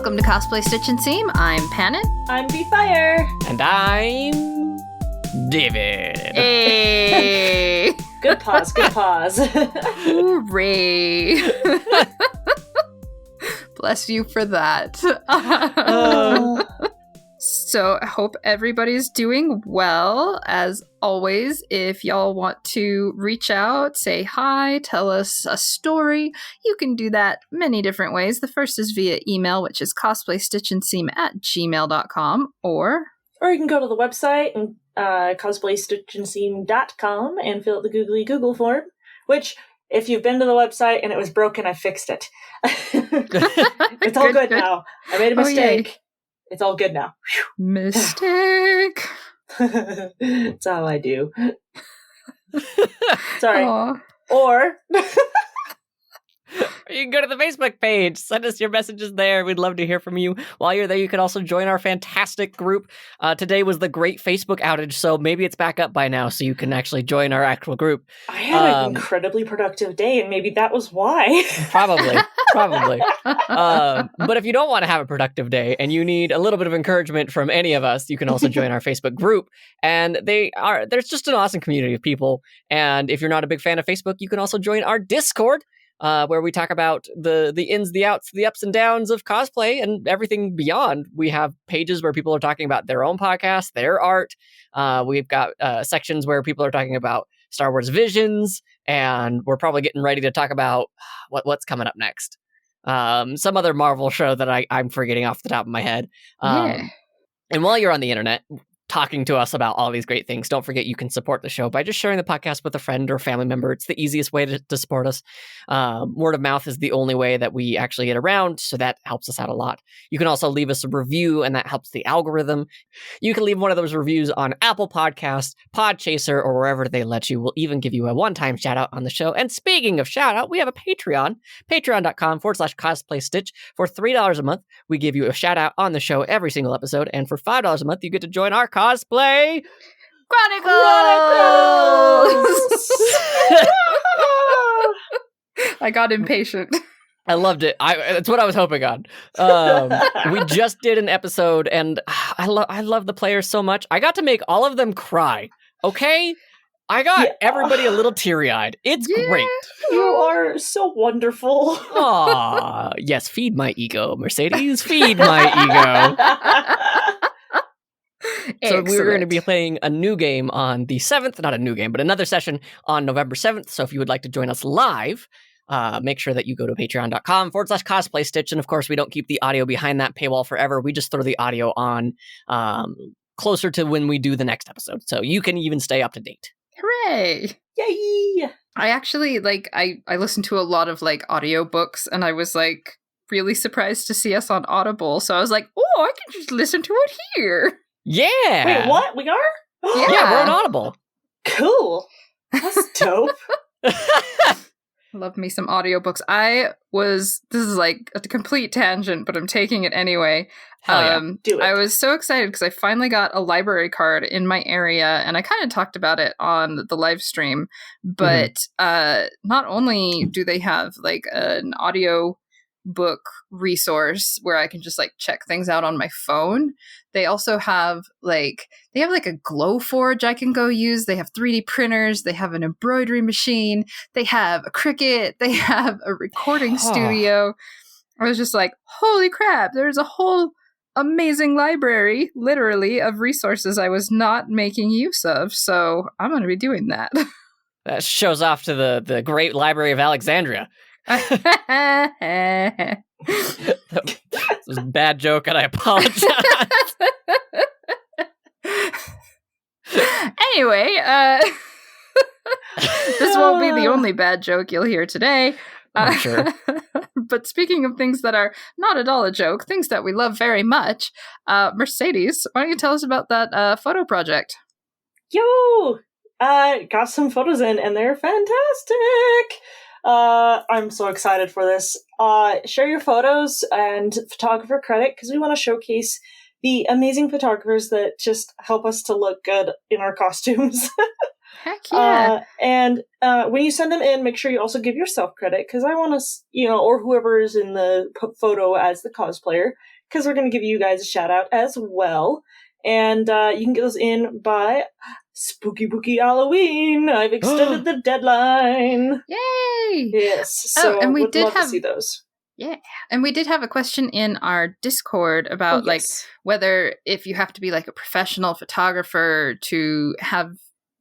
Welcome to Cosplay Stitch and Seam. I'm Panet. I'm B-Fire. And I'm David. Hey! Good pause, good pause. Hooray! Bless you for that. So I hope everybody's doing well. As always, if y'all want to reach out, say hi, tell us a story, you can do that many different ways. The first is via email, which is cosplaystitchandseam@gmail.com, or you can go to the website and cosplaystitchandseam.com and fill out the googly Google form, which, if you've been to the website and it was broken, I fixed it. It's all good now. I made a mistake. It's all good now. Mistake. That's how I do. Sorry. Aww. Or you can go to the Facebook page. Send us your messages there. We'd love to hear from you. While you're there, you can also join our fantastic group. Today was the great Facebook outage, so maybe it's back up by now, so you can actually join our actual group. I had an incredibly productive day, and maybe that was why. Probably. But if you don't want to have a productive day and you need a little bit of encouragement from any of us, you can also join our Facebook group. And there's just an awesome community of people. And if you're not a big fan of Facebook, you can also join our Discord, where we talk about the ins, the outs, the ups and downs of cosplay and everything beyond. We have pages where people are talking about their own podcasts, their art. We've got sections where people are talking about Star Wars Visions, and we're probably getting ready to talk about what's coming up next. Some other Marvel show that I'm forgetting off the top of my head. And while you're on the internet talking to us about all these great things, don't forget you can support the show by just sharing the podcast with a friend or family member. It's the easiest way to support us. Word of mouth is the only way that we actually get around, so that helps us out a lot. You can also leave us a review, and that helps the algorithm. You can leave one of those reviews on Apple Podcasts, Podchaser, or wherever they let you. We'll even give you a one-time shout-out on the show. And speaking of shout-out, we have a Patreon, patreon.com/cosplaystitch. For $3 a month, we give you a shout-out on the show every single episode, and for $5 a month, you get to join our Cosplay Chronicles! I got impatient. I loved it. That's what I was hoping on. We just did an episode, and I love the players so much. I got to make all of them cry. Okay? I got everybody a little teary-eyed. It's great. You are so wonderful. Aw, yes, feed my ego, Mercedes. Feed my ego. So we're going to be playing a new game on the 7th, not a new game, but another session on November 7th. So if you would like to join us live, make sure that you go to patreon.com/cosplaystitch. And of course, we don't keep the audio behind that paywall forever. We just throw the audio on closer to when we do the next episode. So you can even stay up to date. Hooray! Yay! I actually, I listened to a lot of, audiobooks, and I was, really surprised to see us on Audible. So I was like, oh, I can just listen to it here. Yeah! Wait, what? We are? Yeah, we're on Audible. Cool. That's dope. Love me some audiobooks. This is a complete tangent, but I'm taking it anyway. Hell yeah. Do it. I was so excited because I finally got a library card in my area, and I kind of talked about it on the live stream, but not only do they have an audio book resource where I can just check things out on my phone, they also have a Glowforge I can go use. They have 3D printers, they have an embroidery machine, they have a Cricut, they have a recording studio. I was just like, holy crap, there's a whole amazing library, literally, of resources I was not making use of. So I'm going to be doing that. That shows off to the Great Library of Alexandria. That was a bad joke, and I apologize. Anyway, this won't be the only bad joke you'll hear today. I'm sure. But speaking of things that are not at all a joke, things that we love very much, Mercedes, why don't you tell us about that photo project? Yo! Got some photos in, and they're fantastic! I'm so excited for this. Share your photos and photographer credit, because we want to showcase the amazing photographers that just help us to look good in our costumes. Heck yeah. And when you send them in, make sure you also give yourself credit, because I want to, or whoever is in the photo as the cosplayer, because we're going to give you guys a shout out as well. And you can get those in by Spooky Booky Halloween. I've extended the deadline. Yay! Yes. So and we would did love have to see those. Yeah, and we did have a question in our Discord about like whether if you have to be like a professional photographer to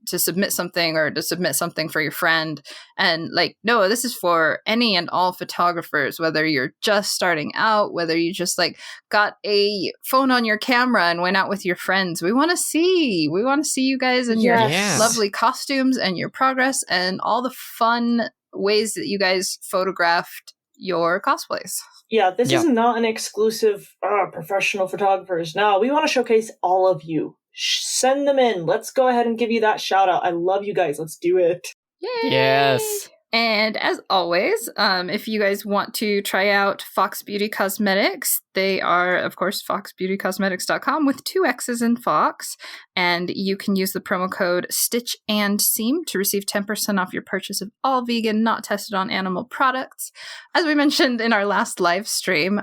submit something or to submit something for your friend. And like, no, this is for any and all photographers, whether you're just starting out, whether you just like got a phone on your camera and went out with your friends. We want to see you guys in your lovely costumes and your progress and all the fun ways that you guys photographed your cosplays. Yeah, this is not an exclusive professional photographers. No, we want to showcase all of you. Send them in. Let's go ahead and give you that shout out. I love you guys. Let's do it. Yay! Yes. And as always, if you guys want to try out Fox Beauty Cosmetics, they are, of course, foxbeautycosmetics.com with 2 X's in Fox. And you can use the promo code STITCHANDSEAM to receive 10% off your purchase of all vegan, not tested on animal products. As we mentioned in our last live stream,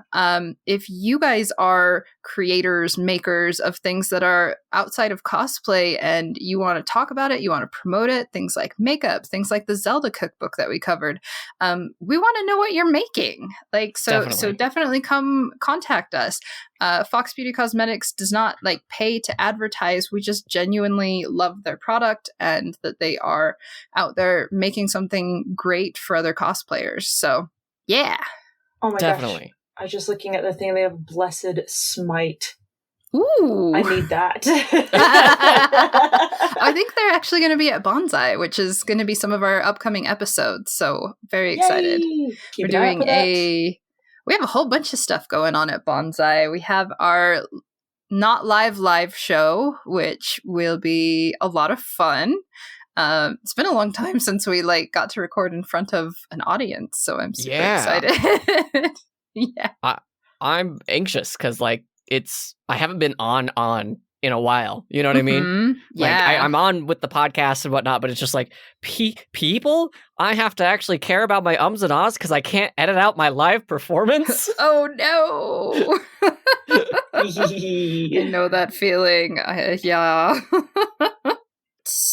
if you guys are creators, makers of things that are outside of cosplay and you want to talk about it, you want to promote it, things like makeup, things like the Zelda cookbook that we covered, we want to know what you're making. So definitely come contact us. Fox Beauty Cosmetics does not like pay to advertise. We just genuinely love their product and that they are out there making something great for other cosplayers. So yeah. Oh my gosh. I was just looking at the thing. They have Blessed Smite. Ooh. I need that. I think they're actually going to be at Banzai, which is going to be some of our upcoming episodes. So very excited. We have a whole bunch of stuff going on at Banzai. We have our Not Live show, which will be a lot of fun. It's been a long time since we got to record in front of an audience, so I'm super excited. Yeah. I'm anxious because I haven't been on in a while. You know what I mean? Yeah. I'm on with the podcast and whatnot, but it's just people, I have to actually care about my ums and ahs because I can't edit out my live performance. Oh no. I know that feeling. Yeah.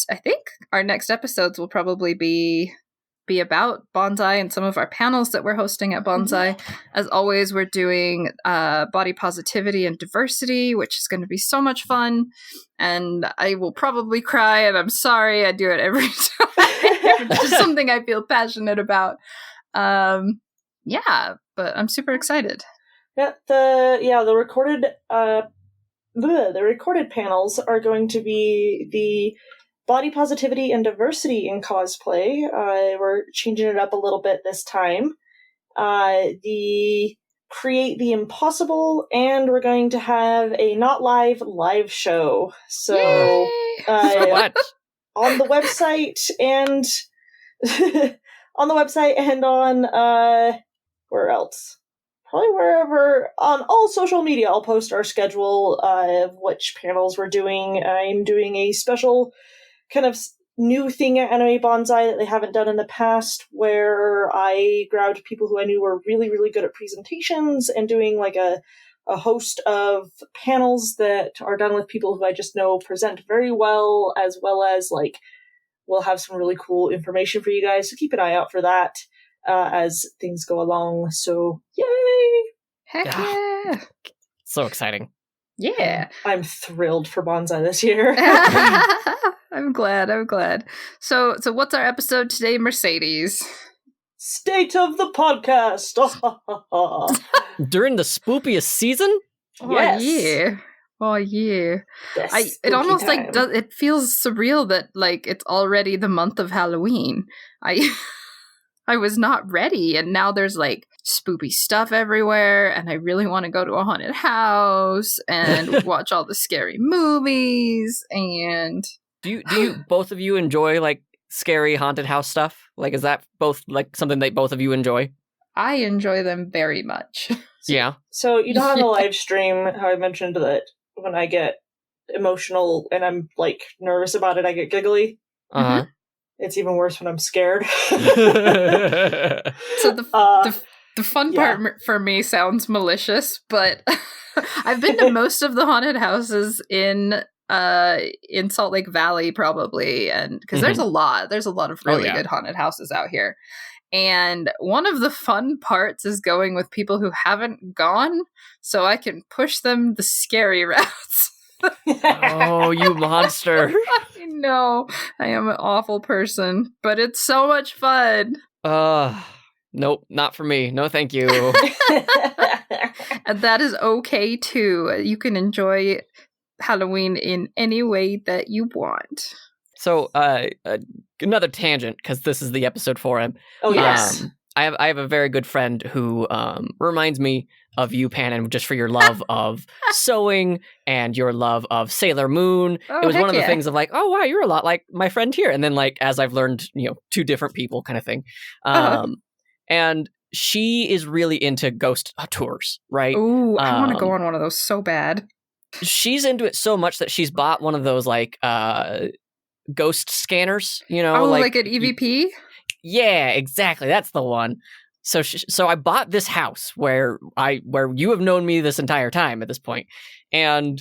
I think our next episodes will probably be about Banzai and some of our panels that we're hosting at Banzai. As always, we're doing body positivity and diversity, which is going to be so much fun. And I will probably cry, and I'm sorry, I do it every time. It's just something I feel passionate about. Yeah, but I'm super excited. Yeah, the recorded panels are going to be the body positivity and diversity in cosplay. We're changing it up a little bit this time. The create the impossible, and we're going to have a not live show. So, so what? On the website and on where else? Probably wherever, on all social media, I'll post our schedule of which panels we're doing. I'm doing a special kind of new thing at Anime Banzai that they haven't done in the past, where I grabbed people who I knew were really, really good at presentations and doing a host of panels that are done with people who I just know present very well as we'll have some really cool information for you guys. So keep an eye out for that as things go along. So, yay! Heck yeah! So exciting. Yeah. I'm thrilled for Banzai this year. I'm glad. So what's our episode today, Mercedes? State of the podcast. During the spookiest season? Yes. Oh yeah. It almost time. it feels surreal that it's already the month of Halloween. I was not ready, and now there's spoopy stuff everywhere, and I really want to go to a haunted house and watch all the scary movies. And do you both of you enjoy scary haunted house stuff? Is that both something that both of you enjoy? I enjoy them very much. Yeah. So you know on the live stream how I mentioned that when I get emotional and I'm nervous about it, I get giggly. Uh-huh. It's even worse when I'm scared. So the fun part for me sounds malicious, but I've been to most of the haunted houses in Salt Lake Valley, probably, and because there's a lot of really good haunted houses out here. And one of the fun parts is going with people who haven't gone, so I can push them the scary routes. Oh, you monster. I know. I am an awful person, but it's so much fun. Nope, not for me. No, thank you. And that is okay, too. You can enjoy Halloween in any way that you want. So, another tangent, because this is the episode for him. Oh, yes. I have a very good friend who reminds me of you, Pannon, just for your love of sewing and your love of Sailor Moon. Oh, it was one of the yeah. things of like, oh, wow, you're a lot like my friend here. And then, like, as I've learned, two different people kind of thing. And she is really into ghost tours, right? Ooh, I want to go on one of those so bad. She's into it so much that she's bought one of those, like, ghost scanners, like an EVP? Yeah, exactly. That's the one. So I bought this house where you have known me this entire time at this point. And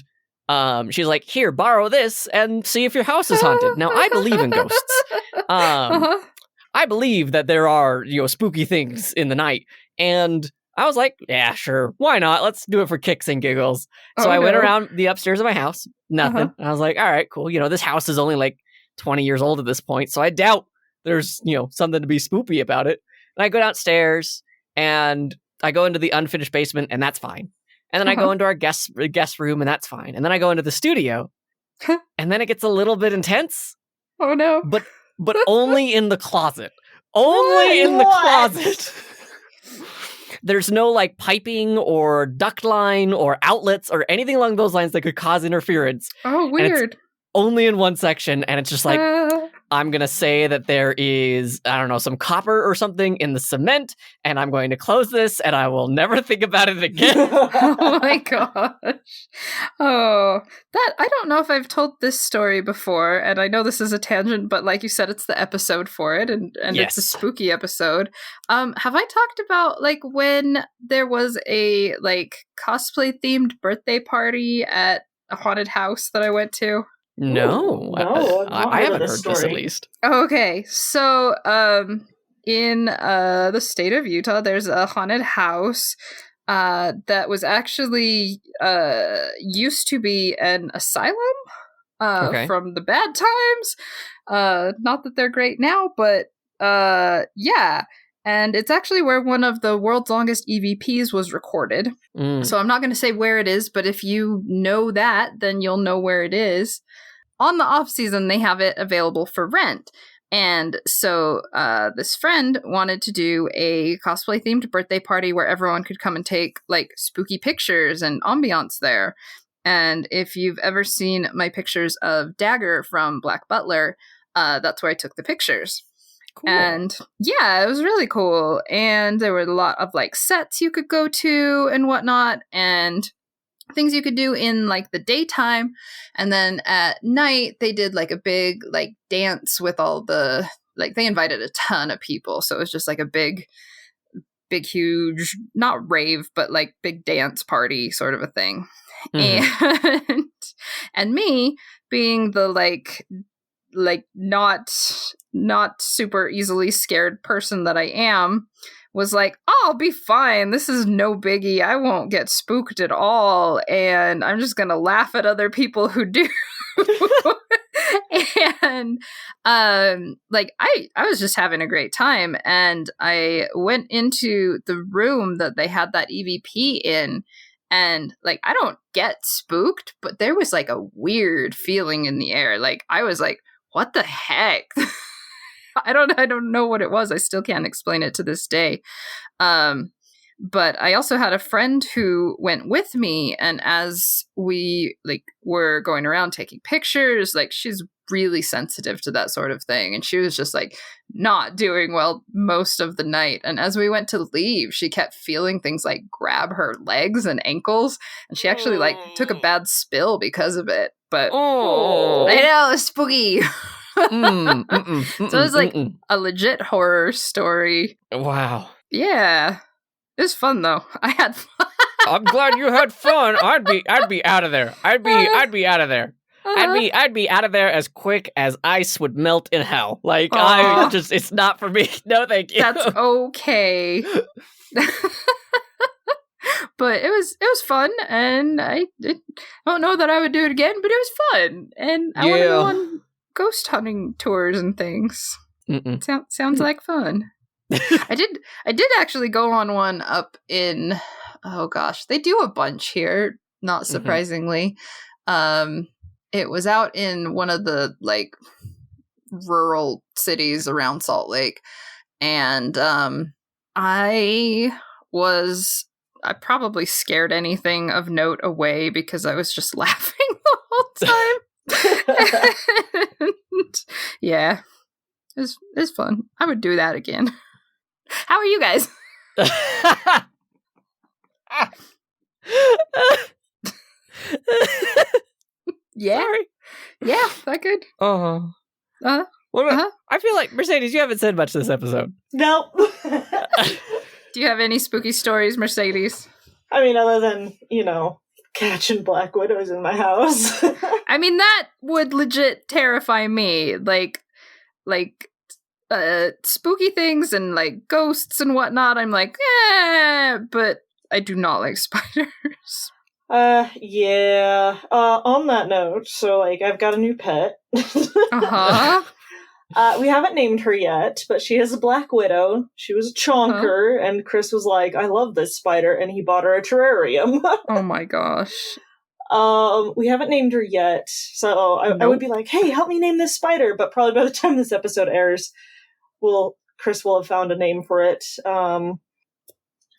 she's like, here, borrow this and see if your house is haunted. Now, I believe in ghosts. I believe that there are, spooky things in the night. And I was like, yeah, sure. Why not? Let's do it for kicks and giggles. So I went around the upstairs of my house. Nothing. And I was like, all right, cool. This house is only like 20 years old at this point. So I doubt there's, something to be spoopy about it. And I go downstairs and I go into the unfinished basement and that's fine. And then I go into our guest room and that's fine. And then I go into the studio and then it gets a little bit intense. Oh no. But only in the closet. Only in the closet. There's no like piping or duct line or outlets or anything along those lines that could cause interference. Oh, weird. Only in one section, and it's just like, I'm going to say that there is, I don't know, some copper or something in the cement, and I'm going to close this, and I will never think about it again. Oh my gosh. Oh, I don't know if I've told this story before, and I know this is a tangent, but like you said, it's the episode for it, and Yes. It's a spooky episode. Have I talked about, like, when there was a, like, cosplay-themed birthday party at a haunted house that I went to? No, I haven't heard this at least. Okay, so in the state of Utah, there's a haunted house that was actually used to be an asylum from the bad times. Not that they're great now, but yeah. And it's actually where one of the world's longest EVPs was recorded. So I'm not going to say where it is, but if you know that, then you'll know where it is. On the off season, they have it available for rent. And so this friend wanted to do a cosplay themed birthday party where everyone could come and take like spooky pictures and ambiance there. And if you've ever seen my pictures of Dagger from Black Butler, that's where I took the pictures. Cool. And yeah, it was really cool. And there were a lot of like sets you could go to and whatnot, and things you could do in like the daytime. And then at night they did like a big like dance with all the, like, they invited a ton of people. So it was just like a big huge, not rave, but like big dance party sort of a thing. And me being the like not super easily scared person that I am, was like, oh, I'll be fine. This is no biggie. I won't get spooked at all. And I'm just going to laugh at other people who do. And like I was just having a great time. And I went into the room that they had that EVP in. And like, I don't get spooked, but there was like a weird feeling in the air. Like I was like, what the heck? I don't know what it was. I still can't explain it to this day. But I also had a friend who went with me, and as we like were going around taking pictures, like she's really sensitive to that sort of thing, and she was just like not doing well most of the night. And as we went to leave, she kept feeling things like grab her legs and ankles, and she actually like took a bad spill because of it. But I know, it's spooky. So it's like a legit horror story. Wow. Yeah. It was fun though. I had fun. I'm glad you had fun. I'd be out of there. I'd be out of there. I'd be out of there as quick as ice would melt in hell. Like it's not for me. No, thank you. That's okay. But it was fun, and I don't know that I would do it again, but it was fun, and I want to go on ghost hunting tours and things. Sounds like fun. I did actually go on one up in, oh gosh, they do a bunch here, not surprisingly. It was out in one of the like rural cities around Salt Lake, and I probably scared anything of note away because I was just laughing the whole time. And, yeah, it's fun. I would do that again. How are you guys? Yeah. Sorry. Yeah, that good. I feel like, Mercedes, you haven't said much this episode. Nope. Do you have any spooky stories, Mercedes? I mean, other than, catching black widows in my house. I mean, that would legit terrify me. Like, spooky things and, like, ghosts and whatnot, I'm like, but I do not like spiders. Yeah. On that note, so, like, I've got a new pet. We haven't named her yet, but she is a black widow. She was a chonker, and Chris was like, I love this spider, and he bought her a terrarium. Oh my gosh. We haven't named her yet, so I would be like, hey, help me name this spider, but probably by the time this episode airs, Chris will have found a name for it.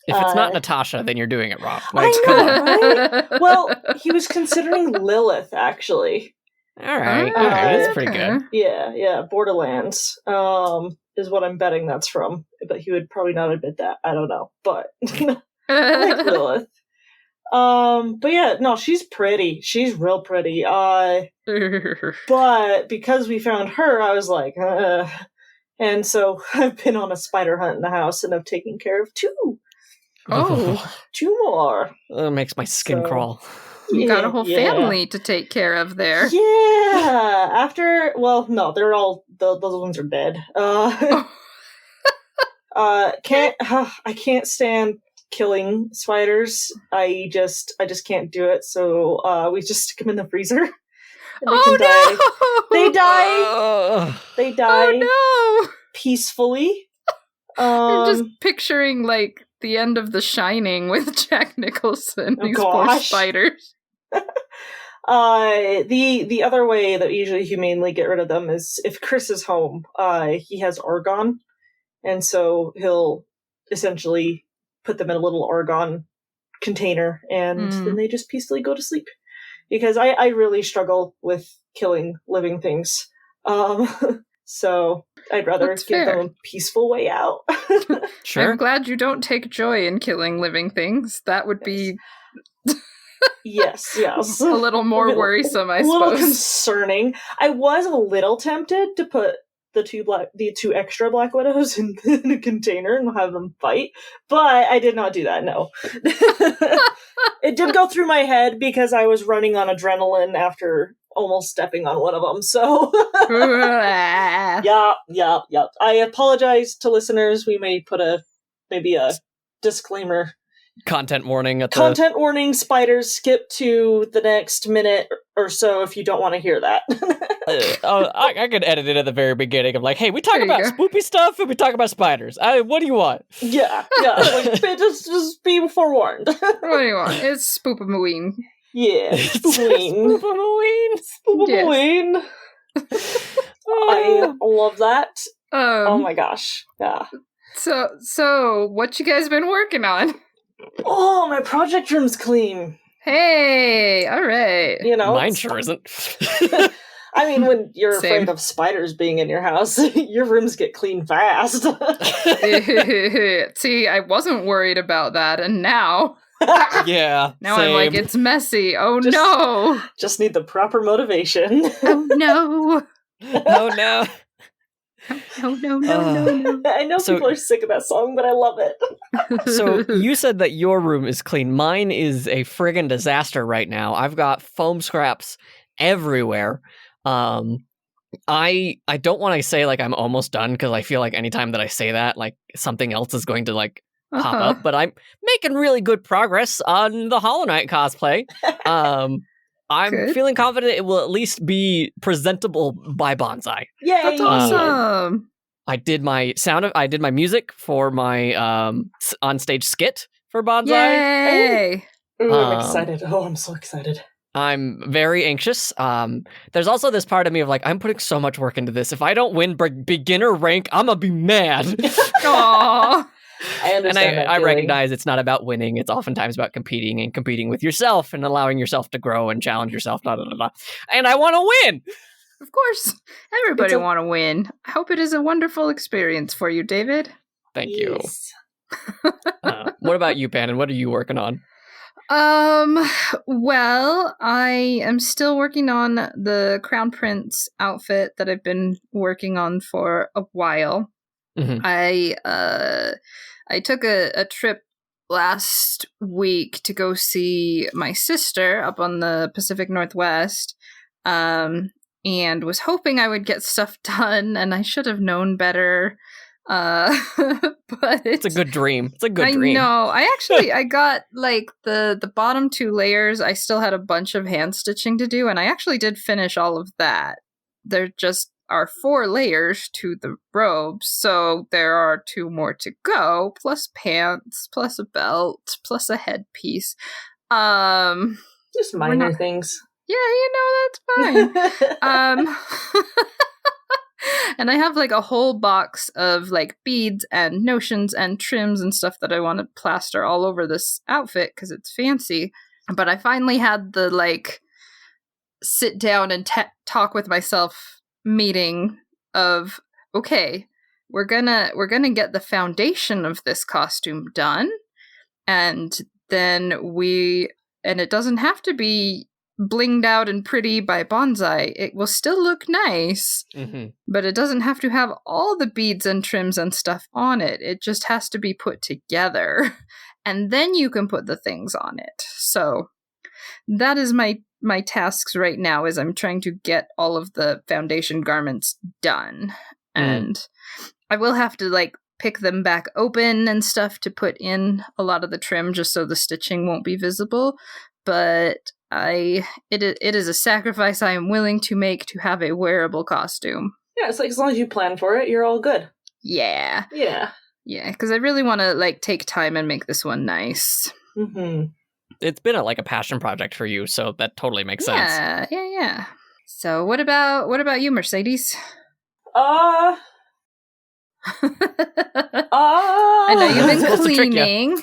If it's not Natasha, then you're doing it wrong. Like, I know, right? Well, he was considering Lilith, actually. All right, that's pretty good. Yeah, Borderlands is what I'm betting that's from, but he would probably not admit that. I don't know, but I like Lilith. But yeah, no, she's pretty. She's real pretty. But because we found her, I was like, and so I've been on a spider hunt in the house, and I've taken care of 2. Oh, 2 more. It makes my skin crawl. You got a whole family to take care of there. Yeah. No, they're all those ones are dead. I can't stand killing spiders. I just can't do it. So we just stick them in the freezer. And they can die. They die. They die. Oh no! Peacefully. I'm just picturing like the end of The Shining with Jack Nicholson. These poor spiders. The other way that we usually humanely get rid of them is if Chris is home. He has argon, and so he'll essentially put them in a little argon container, and then they just peacefully go to sleep. Because I really struggle with killing living things. So I'd rather give them a peaceful way out. Sure. I'm glad you don't take joy in killing living things. That would be yes. a little more worrisome, I suppose. A little concerning. I was a little tempted to put the 2 extra black widows in a container and have them fight, but I did not do that. No. It did go through my head because I was running on adrenaline after almost stepping on one of them. So, yeah. I apologize to listeners. We may put maybe a disclaimer. Content warning. Content warning, spiders, skip to the next minute or so if you don't want to hear that. I could edit it at the very beginning. I'm like, hey, we talk about spoopy stuff and we talk about spiders. What do you want? Yeah. Like, just be forewarned. What do you want? It's Spoopamoween. Yeah, Spoopamoween. Spoopamoween. I love that. Oh my gosh. Yeah. So what you guys been working on? Oh, my project room's clean. Hey, all right. Mine sure isn't. I mean, when you're afraid of spiders being in your house, your rooms get clean fast. See, I wasn't worried about that, and now... Yeah. Now same. I'm like, it's messy. Oh no. Just need the proper motivation. Oh no. Oh no. No. I know So- people are sick of that song, but I love it. So you said that your room is clean. Mine is a friggin' disaster right now. I've got foam scraps everywhere. I don't want to say like I'm almost done because I feel like anytime that I say that, like something else is going to like pop up. But I'm making really good progress on the Hollow Knight cosplay. I'm Good. feeling confident it will at least be presentable by Banzai. Yay! That's awesome. I did my music for my on-stage skit for Banzai. Yay! Ooh, I'm excited. Oh, I'm so excited. I'm very anxious. There's also this part of me of like, I'm putting so much work into this. If I don't win beginner rank, I'm gonna be mad. Aww. I understand that I feeling. recognize it's not about winning. It's oftentimes about competing and competing with yourself and allowing yourself to grow and challenge yourself. Blah, blah, blah, blah. And I want to win. Of course. Everybody It's a- want to win. I hope it is a wonderful experience for you, David. Thank Yes. you. What about you, Pan? And what are you working on? Well, I am still working on the Crown Prince outfit that I've been working on for a while. Mhm. I took a trip last week to go see my sister up on the Pacific Northwest, and was hoping I would get stuff done, and I should have known better. But It's a good dream. It's a good I dream. know. I got like the bottom 2 layers. I still had a bunch of hand stitching to do, and I actually did finish all of that. There just are 4 layers to the robes, so there are 2 more to go, plus pants, plus a belt, plus a headpiece. Just minor things. Yeah, that's fine. And I have like a whole box of like beads and notions and trims and stuff that I want to plaster all over this outfit because it's fancy. But I finally had the like sit down and talk with myself meeting of, okay, we're gonna get the foundation of this costume done, and then and it doesn't have to be blinged out and pretty by Banzai. It will still look nice, but it doesn't have to have all the beads and trims and stuff on it. It just has to be put together, and then you can put the things on it. So that is my tasks right now, is I'm trying to get all of the foundation garments done. And I will have to like pick them back open and stuff to put in a lot of the trim just so the stitching won't be visible. But it is a sacrifice I am willing to make to have a wearable costume. Yeah, it's like as long as you plan for it, you're all good. Yeah. Yeah. Yeah, because I really want to like take time and make this one nice. Mm-hmm. It's been a passion project for you, so that totally makes sense. Yeah. So what about you, Mercedes? I I know you've been Supposed to trick ya. cleaning.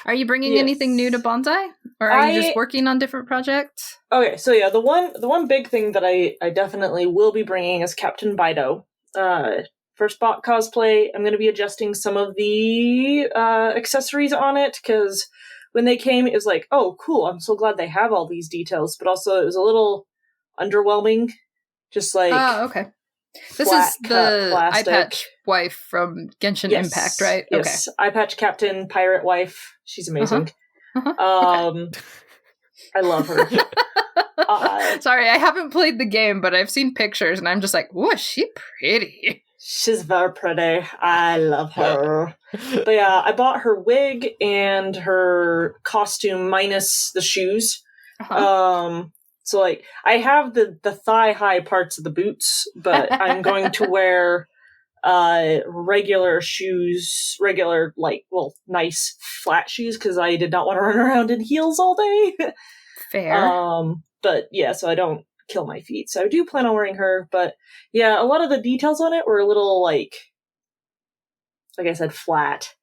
Are you bringing Yes. anything new to Banzai, or are you just working on different projects? Okay, so yeah, the one big thing that I definitely will be bringing is Captain Bido. First bot cosplay, I'm going to be adjusting some of the accessories on it, because when they came, it was like, oh, cool, I'm so glad they have all these details, but also it was a little underwhelming, just like... Oh, okay. This flat is the cut plastic. eye patch wife from Genshin Yes, Impact, right? Yes, Eye Patch Captain, pirate wife. She's amazing. Okay. I love her. Sorry, I haven't played the game, but I've seen pictures, and I'm just like, "Ooh, is she pretty?" She's very pretty. I love her. But yeah, I bought her wig and her costume minus the shoes. So like, I have the thigh high parts of the boots, but I'm going to wear regular shoes, nice flat shoes, because I did not want to run around in heels all day. Fair. But yeah, so I don't kill my feet. So I do plan on wearing her, but yeah, a lot of the details on it were a little like I said, flat.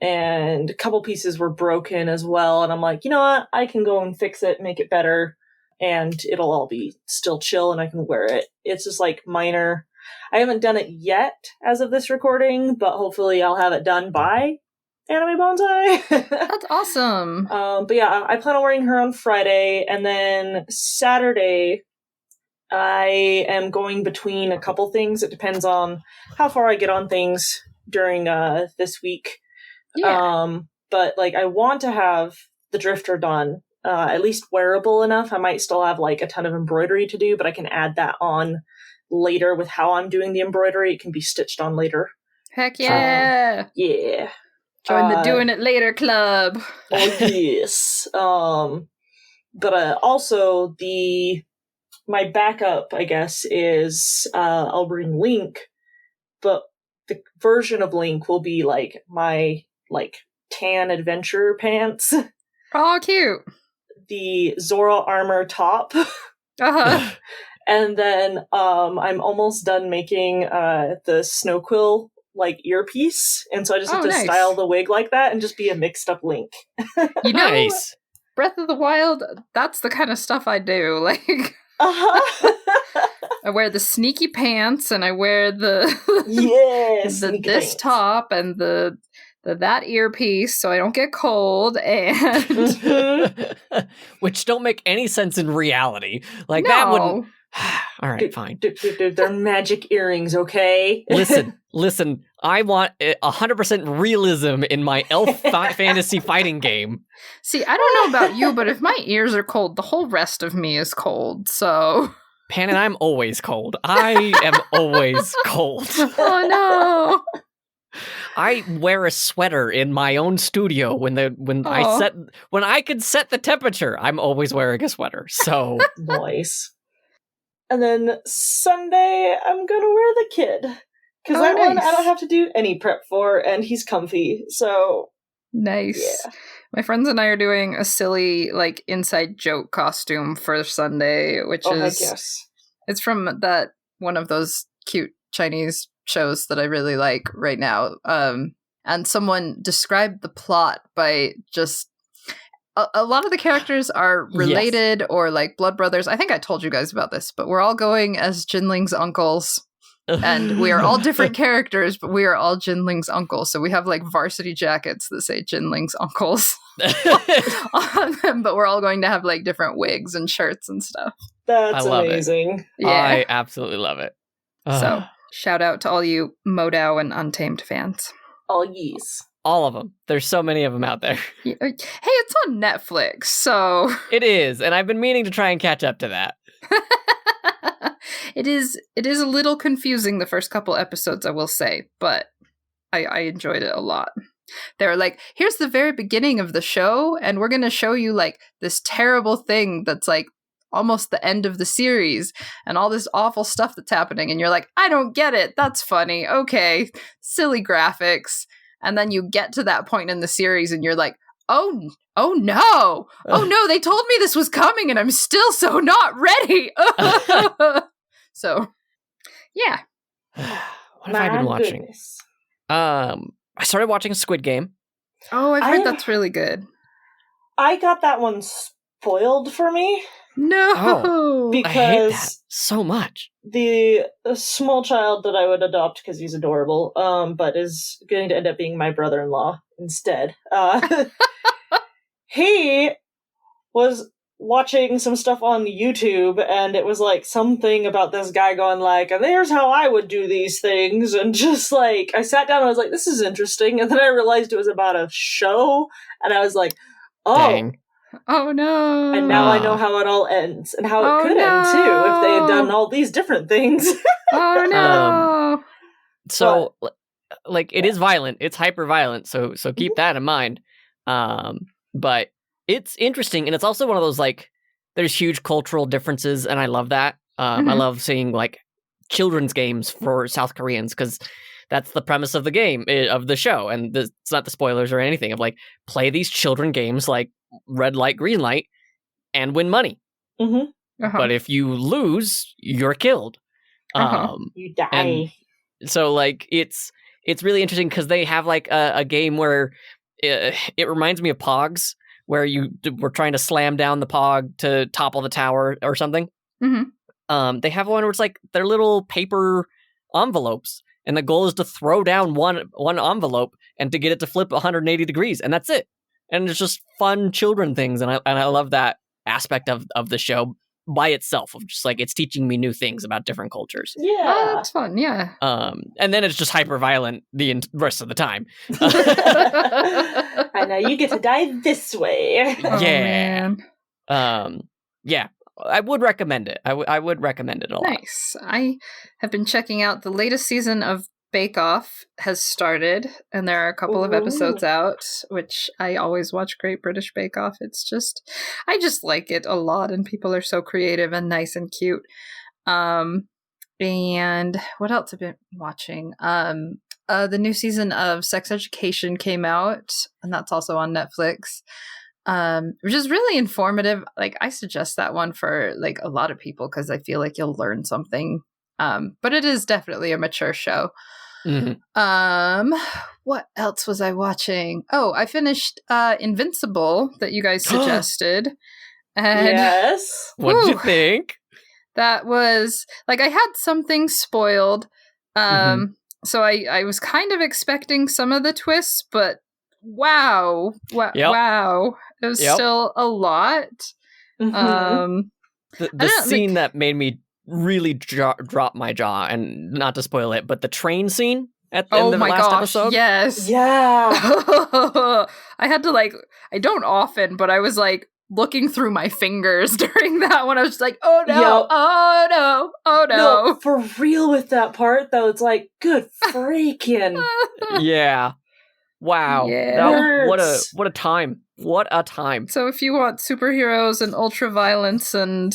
And a couple pieces were broken as well, and I'm like, you know what, I can go and fix it, make it better, and it'll all be still chill and I can wear it. It's just like minor. I haven't done it yet as of this recording, but hopefully I'll have it done by Anime Banzai. That's awesome. But yeah, I plan on wearing her on Friday, and then Saturday I am going between a couple things. It depends on how far I get on things during this week. Yeah. But like I want to have the Drifter done, at least wearable enough. I might still have like a ton of embroidery to do, but I can add that on later with how I'm doing the embroidery. It can be stitched on later. Heck yeah. Yeah. Join the Doing It Later club. Oh yes. But also my backup, I guess, is I'll bring Link, but the version of Link will be like my like tan adventure pants, Oh, cute. the Zora armor top, Uh-huh. and then I'm almost done making the Snow Quill like earpiece, and so I just have to nice. style the wig like that and just be a mixed up Link. You know, Nice. Breath of the Wild, that's the kind of stuff I do. Like, I wear the sneaky pants and I wear the Yes, this pants. top and the that earpiece so I don't get cold and Mhm. Which don't make any sense in reality. Like no. that wouldn't. All right, fine. Dude, they're magic earrings, okay? Listen. I want 100% realism in my elf fantasy fighting game. See, I don't know about you, but if my ears are cold, the whole rest of me is cold. So, Pan and I'm always cold. I am always cold. oh no. I wear a sweater in my own studio when I can set the temperature. I'm always wearing a sweater. So Nice. And then Sunday, I'm gonna wear the kid. Because that one nice. I don't have to do any prep for, and he's comfy, so... Nice. Yeah. My friends and I are doing a silly, like, inside joke costume for Sunday, which heck is... yes. It's from that one of those cute Chinese shows that I really like right now. And someone described the plot by just... A lot of the characters are related or, like, blood brothers. I think I told you guys about this, but we're all going as Jinling's uncles. And we are all different characters, but we are all Jinling's uncles. So we have like varsity jackets that say Jinling's uncles on them, but we're all going to have like different wigs and shirts and stuff. That's I love amazing. Yeah. I absolutely love it. So shout out to all you Modao and Untamed fans. All yees. All of them. There's so many of them out there. Hey, it's on Netflix, so It is, and I've been meaning to try and catch up to that. It is a little confusing the first couple episodes, I will say, but I enjoyed it a lot. They're like, here's the very beginning of the show, and we're going to show you like this terrible thing that's like almost the end of the series and all this awful stuff that's happening. And you're like, I don't get it. That's funny. Okay. Silly graphics. And then you get to that point in the series and you're like, oh no, they told me this was coming and I'm still so not ready. So, yeah. What have I been watching? Goodness. I started watching Squid Game. Oh, I've heard that's really good. I got that one spoiled for me. No. I hate that Because so much. the small child that I would adopt because he's adorable, but is going to end up being my brother-in-law instead. He was watching some stuff on YouTube, and it was like something about this guy going like, and there's how I would do these things, and just like, I sat down and I was like, this is interesting, and then I realized it was about a show, and I was like, oh. Dang. Oh no. And now I know how it all ends, and how it could end too, if they had done all these different things. Oh no. So, like, it is violent. It's hyper violent. So keep that in mind. But it's interesting, and it's also one of those like, there's huge cultural differences, and I love that. I love seeing like children's games for South Koreans because that's the premise of the game of the show, and it's not the spoilers or anything of like play these children games like red light, green light, and win money. But if you lose, you're killed. You die. And so like it's really interesting because they have like a game where it reminds me of Pogs, where you were trying to slam down the Pog to topple the tower or something. They have one where it's like they're little paper envelopes, and the goal is to throw down one envelope and to get it to flip 180 degrees, and that's it. And it's just fun children things, and I love that aspect of the show. by itself of just like it's teaching me new things about different cultures. Oh, Yeah. that's fun. Yeah. And then it's just hyper violent the rest of the time. I know you get to die this way. Oh, Yeah. man. Yeah, I would recommend it. I would recommend it a lot. Nice. I have been checking out the latest season of Bake Off has started, and there are a couple of episodes out, which I always watch Great British Bake Off. I just like it a lot, and people are so creative and nice and cute. And what else have I been watching? The new season of Sex Education came out, and that's also on Netflix. Which is really informative. Like, I suggest that one for like a lot of people because I feel like you'll learn something. But it is definitely a mature show. Mm-hmm. What else was I watching? Oh, I finished Invincible that you guys suggested. And Yes. What did you think? that was like I had something spoiled. So I was kind of expecting some of the twists, but wow. Wow. It was still a lot. Mhm. The scene that made me really drop my jaw, and not to spoil it, but the train scene at the end of the last episode. Yes. Yeah. I had to I don't often, but I was like looking through my fingers during that one. I was just like, oh no, Yep. oh no, oh no. No, for real with that part though, it's like, good freaking. Yeah. Wow. Yeah. What a time. What a time. So if you want superheroes and ultra violence and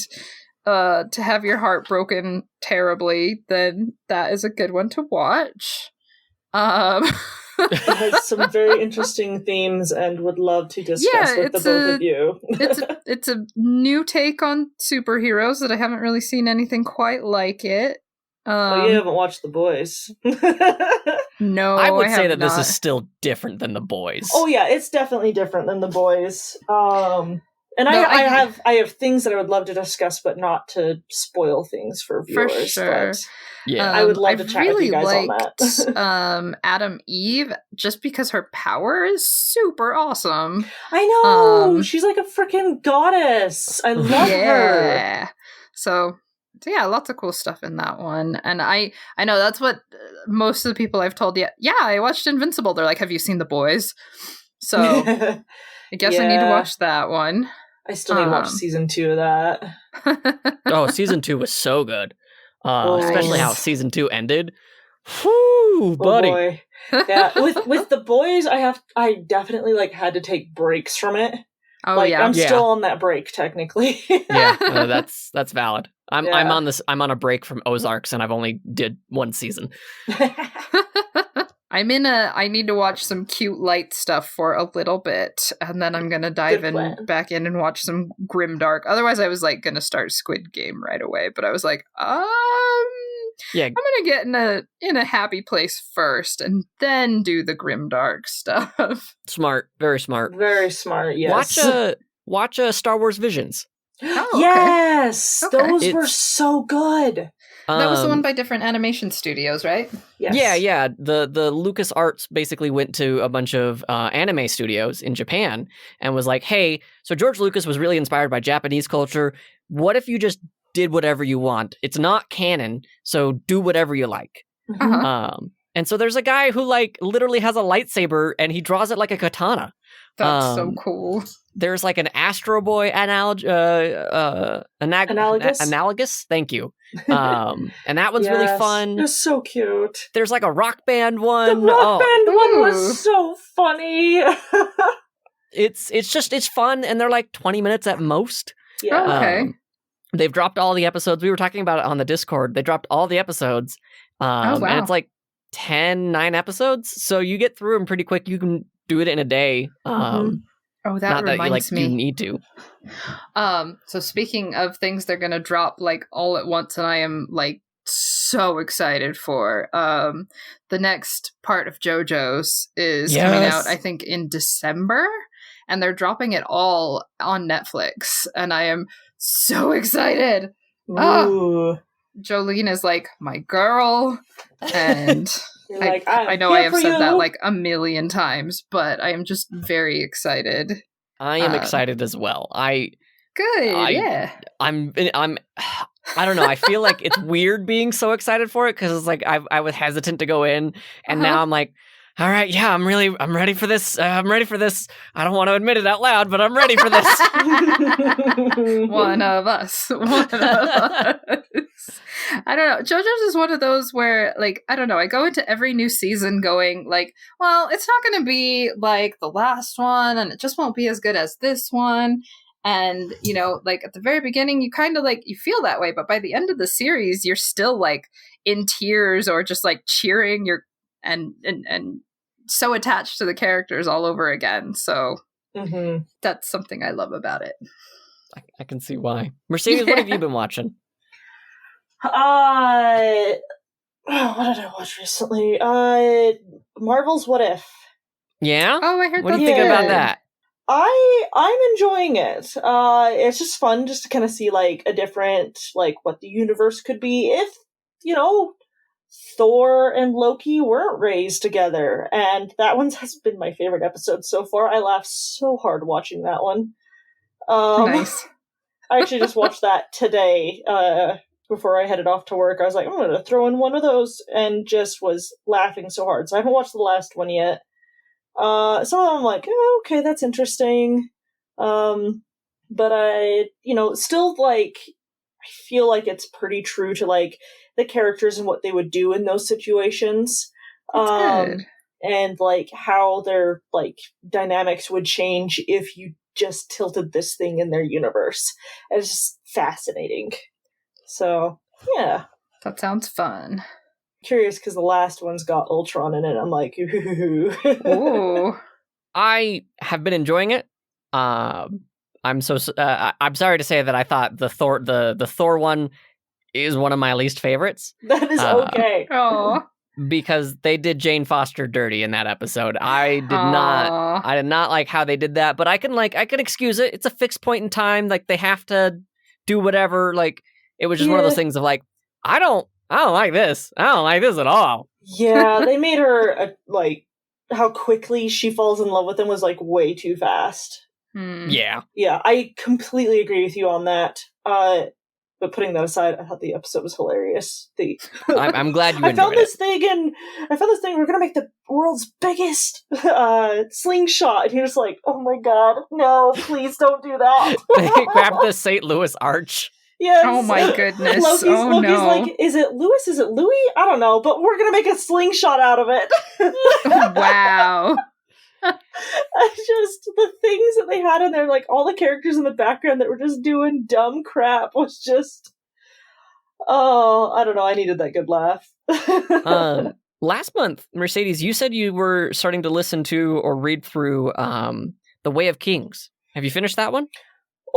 to have your heart broken terribly, then that is a good one to watch. It has some very interesting themes and would love to discuss with the both of you. it's a new take on superheroes that I haven't really seen anything quite like it. Well, you haven't watched The Boys. No, I would I say have that this not. is still different than The Boys. Oh yeah, it's definitely different than The Boys. And No, I have things that I would love to discuss, but not to spoil things for viewers. For sure. But Yeah. I would love to chat with you guys on liked, that. Adam Eve, just because her power is super awesome. I know! She's like a freaking goddess! I love her! So yeah, lots of cool stuff in that one. And I know that's what most of the people I've told, I watched Invincible. They're like, have you seen The Boys? So I guess I need to watch that one. I still need to watch season 2 of that. Oh, season 2 was so good. Especially how season 2 ended. Whew, Oh buddy. boy. Yeah, with The Boys, I definitely had to take breaks from it. Oh yeah, I'm still on that break technically. Yeah, that's valid. I'm Yeah. I'm on a break from Ozarks, and I've only did one season. I need to watch some cute light stuff for a little bit, and then I'm gonna dive back in and watch some grimdark. Otherwise, I was gonna start Squid Game right away, but I was like, yeah, I'm gonna get in a happy place first, and then do the grimdark stuff. Smart, very smart. Very smart. Yes. Watch Star Wars Visions. Oh, okay. Yes, Okay. those were so good. That was the one by different animation studios, right? Yes. Yeah. The LucasArts basically went to a bunch of anime studios in Japan and was like, hey, so George Lucas was really inspired by Japanese culture. What if you just did whatever you want? It's not canon, so do whatever you like. Uh-huh. And so there's a guy who literally has a lightsaber and he draws it like a katana. That's so cool. There's an Astro Boy analogous. Thank you. And that one's really fun. It's so cute. There's a rock band one. The rock band one Ooh. was so funny. It's fun, and they're 20 minutes at most. Yeah. Oh, okay. They've dropped all the episodes. We were talking about it on the Discord. They dropped all the episodes. Oh, wow. And it's 9 episodes, so you get through them pretty quick. You can do it in a day. Oh, that not reminds that me. you need to. So speaking of things they're gonna drop all at once, and I am so excited for. The next part of JoJo's is coming out, I think, in December, and they're dropping it all on Netflix, and I am so excited. Ooh. Jolene is my girl, and You're I know I have said you. that a million times, but I am just very excited. I am excited as well. Good, yeah. I don't know. I feel like it's weird being so excited for it because it's like I was hesitant to go in, and now I'm like, all right, yeah, I'm ready for this. I'm ready for this. I don't want to admit it out loud, but I'm ready for this. One of us. I don't know. JoJo's is one of those where, like, I don't know, I go into every new season going, like, well, it's not going to be like the last one, and it just won't be as good as this one. And, you know, like, at the very beginning, you kind of, like, you feel that way, but by the end of the series, you're still, like, in tears or just, like, cheering and so attached to the characters all over again. So that's something I love about it. I can see why. Mercedes, what have you been watching? What did I watch recently? Marvel's What If. Yeah? Oh, I heard What do you think about that? I'm enjoying it. It's just fun just to kind of see, like, a different, like, what the universe could be if, you know, Thor and Loki weren't raised together. And that one has been my favorite episode so far. I laughed so hard watching that one. Nice. I actually just watched that today, before I headed off to work. I was like, I'm going to throw in one of those, and just was laughing so hard. So I haven't watched the last one yet. Some of them I'm like, oh, okay, that's interesting. But I, still, like, I feel like it's pretty true to, like, the characters and what they would do in those situations. That's good. And, like, how their, like, dynamics would change if you just tilted this thing in their universe. It's just fascinating. So, yeah. That sounds fun. Curious because the last one's got Ultron in it. I'm like, ooh. Ooh. I have been enjoying it. I'm sorry to say that I thought the Thor one is one of my least favorites. That is okay. Oh. Because they did Jane Foster dirty in that episode. I did not like how they did that, but I can excuse it. It's a fixed point in time. Like, they have to do whatever. Like, it was just one of those things of like, I don't like this. I don't like this at all. Yeah, they made her, how quickly she falls in love with him was, like, way too fast. Yeah. Yeah, I completely agree with you on that. But putting that aside, I thought the episode was hilarious. I'm glad you enjoyed it. I found this thing, we're gonna make the world's biggest slingshot. And you're just like, oh my god, no, please don't do that. They grabbed the St. Louis Arch. Yes. Oh my goodness. Loki's no. like, is it Louis? Is it Louis? I don't know, but we're gonna make a slingshot out of it. Wow. Just the things that they had in there, like all the characters in the background that were just doing dumb crap was just, I don't know, I needed that good laugh. Last month, Mercedes, you said you were starting to listen to or read through The Way of Kings. Have you finished that one?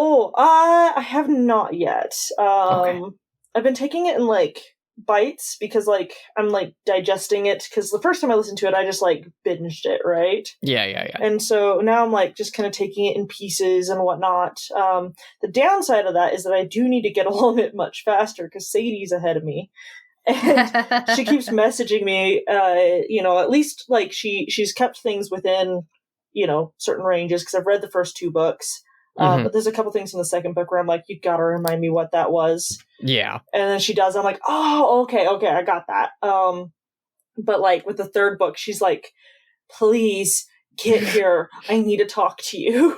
Oh, I have not yet. Okay. I've been taking it in, like, bites because, like, I'm, like, digesting it because the first time I listened to it I just, like, binged it, right? Yeah. And so now I'm, like, just kind of taking it in pieces and whatnot. The downside of that is that I do need to get along it much faster because Sadie's ahead of me, and she keeps messaging me, at least, like, she's kept things within, certain ranges because I've read the first 2 books. But there's a couple things in the second book where I'm like, you gotta remind me what that was. Yeah. And then she does. I'm like, oh, okay, I got that. But, like, with the third book, she's like, please get here. I need to talk to you.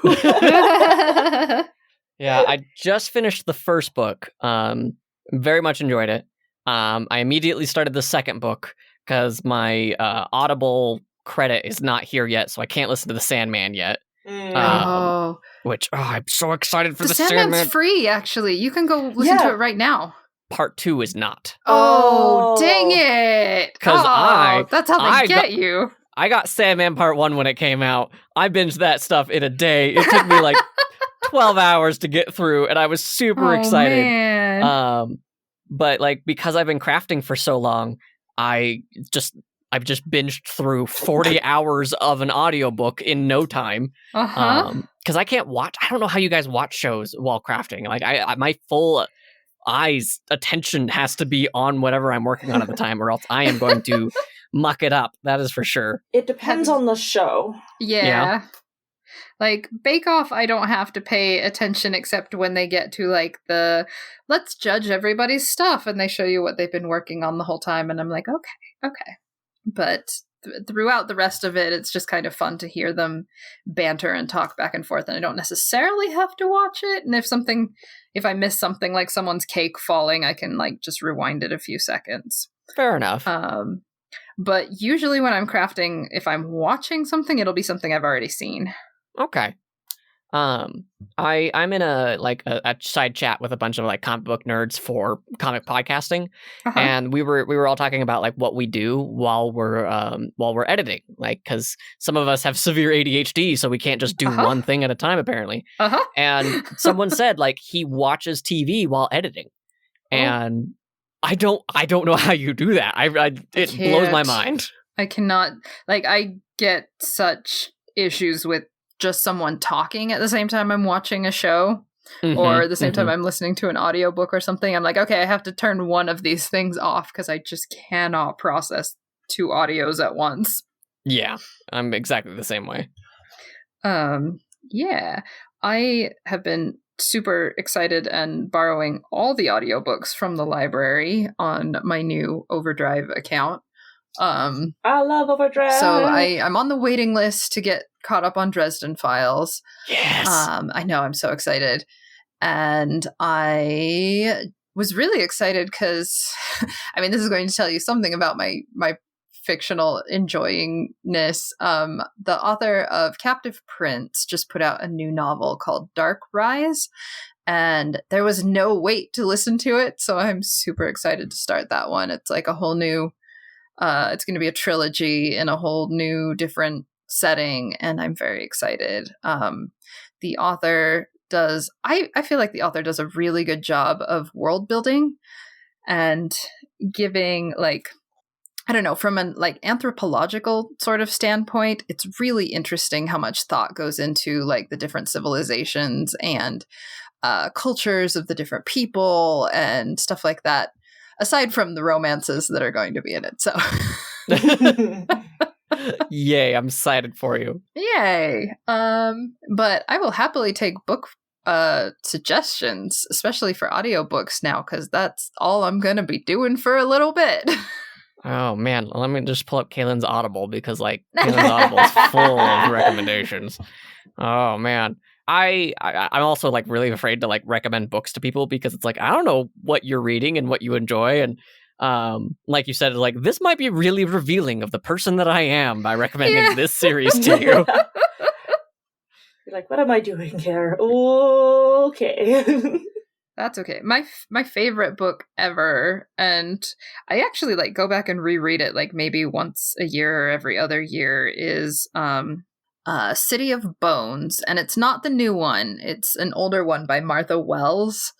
Yeah, I just finished the first book. Very much enjoyed it. I immediately started the second book because my Audible credit is not here yet, so I can't listen to The Sandman yet. Which, I'm so excited for The Sandman. Sandman's free, actually. You can go listen to it right now. Part 2 is not. Oh, dang it! Because that's how they get you. I got Sandman Part 1 when it came out. I binged that stuff in a day. It took me like 12 hours to get through, and I was super excited. Man. But, like, because I've been crafting for so long, I've just binged through 40 hours of an audiobook in no time. Because I can't watch. I don't know how you guys watch shows while crafting. Like, my full attention has to be on whatever I'm working on at the time, or else I am going to muck it up. That is for sure. It depends on the show. Yeah. Like, Bake Off, I don't have to pay attention except when they get to, like, the let's judge everybody's stuff, and they show you what they've been working on the whole time, and I'm like, okay. But throughout the rest of it, it's just kind of fun to hear them banter and talk back and forth, and I don't necessarily have to watch it, and if I miss something like someone's cake falling, I can, like, just rewind it a few seconds. Fair enough. But usually when I'm crafting, if I'm watching something, it'll be something I've already seen. Okay. I'm in a side chat with a bunch of like comic book nerds for comic podcasting, and we were all talking about like what we do while we're editing, like because some of us have severe ADHD, so we can't just do one thing at a time apparently. And someone said like he watches TV while editing, and I don't know how you do that. It blows my mind. I cannot, like, I get such issues with just someone talking at the same time I'm watching a show, or the same time I'm listening to an audiobook or something. I'm like, okay, I have to turn one of these things off because I just cannot process two audios at once. Yeah, I'm exactly the same way. Yeah, I have been super excited and borrowing all the audiobooks from the library on my new Overdrive account. I love Overdrive. So I'm on the waiting list to get caught up on Dresden Files. Yes. I know, I'm so excited. And I was really excited because, I mean, this is going to tell you something about my fictional enjoyingness. The author of Captive Prince just put out a new novel called Dark Rise, and there was no wait to listen to it, so I'm super excited to start that one. It's like a whole new it's going to be a trilogy in a whole new different setting, and I'm very excited. The author does, I feel like the author does a really good job of world building and giving, like, I don't know, from an like anthropological sort of standpoint, it's really interesting how much thought goes into like the different civilizations and cultures of the different people and stuff like that, aside from the romances that are going to be in it. So yay, I'm excited for you. Yay. But I will happily take book suggestions, especially for audiobooks now, because that's all I'm going to be doing for a little bit. Oh man, let me just pull up Kaylin's Audible, because like Kaylin's Audible is full of recommendations. Oh man. I'm also like really afraid to like recommend books to people, because it's like I don't know what you're reading and what you enjoy, and like you said, like this might be really revealing of the person that I am by recommending this series to you. You're like, what am I doing here? Okay. That's okay. My favorite book ever, and I actually like go back and reread it like maybe once a year or every other year, is City of Bones, and it's not the new one. It's an older one by Martha Wells.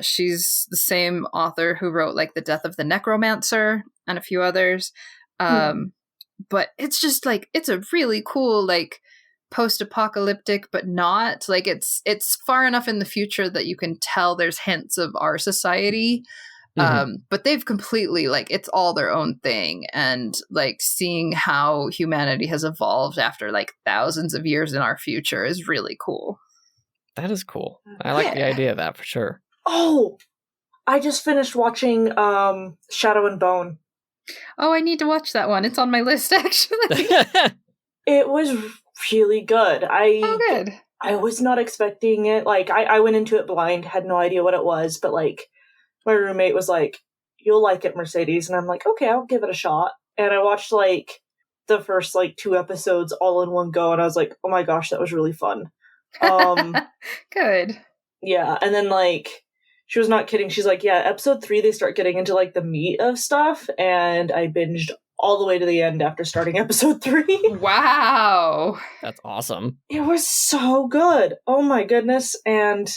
She's the same author who wrote like The Death of the Necromancer and a few others. But it's just like, it's a really cool like post-apocalyptic, but not like it's far enough in the future that you can tell there's hints of our society. But they've completely like, it's all their own thing, and like seeing how humanity has evolved after like thousands of years in our future is really cool. That is cool. I like the idea of that for sure. Oh, I just finished watching Shadow and Bone. Oh, I need to watch that one. It's on my list actually. It was really good. Good. I was not expecting it. Like I went into it blind, had no idea what it was, but like my roommate was like, "You'll like it, Mercedes," and I'm like, "Okay, I'll give it a shot." And I watched like the first like 2 episodes all in one go, and I was like, "Oh my gosh, that was really fun." Good. Yeah, and then like she was not kidding. She's like, "Yeah, episode 3 they start getting into like the meat of stuff," and I binged all the way to the end after starting episode 3. Wow. That's awesome. It was so good. Oh my goodness. And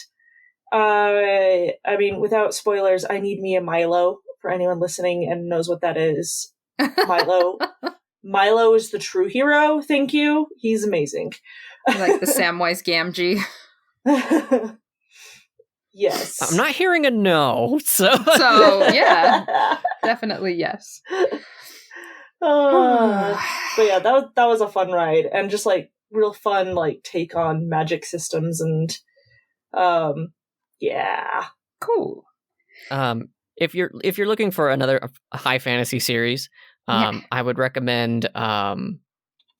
I mean, without spoilers, I need me a Milo for anyone listening and knows what that is. Milo. Milo is the true hero. Thank you. He's amazing. Like the Samwise Gamgee. Yes. I'm not hearing a no, so yeah, definitely yes. But yeah, that was a fun ride, and just like real fun like take on magic systems and yeah. Cool. If you're looking for another high fantasy series, I would recommend the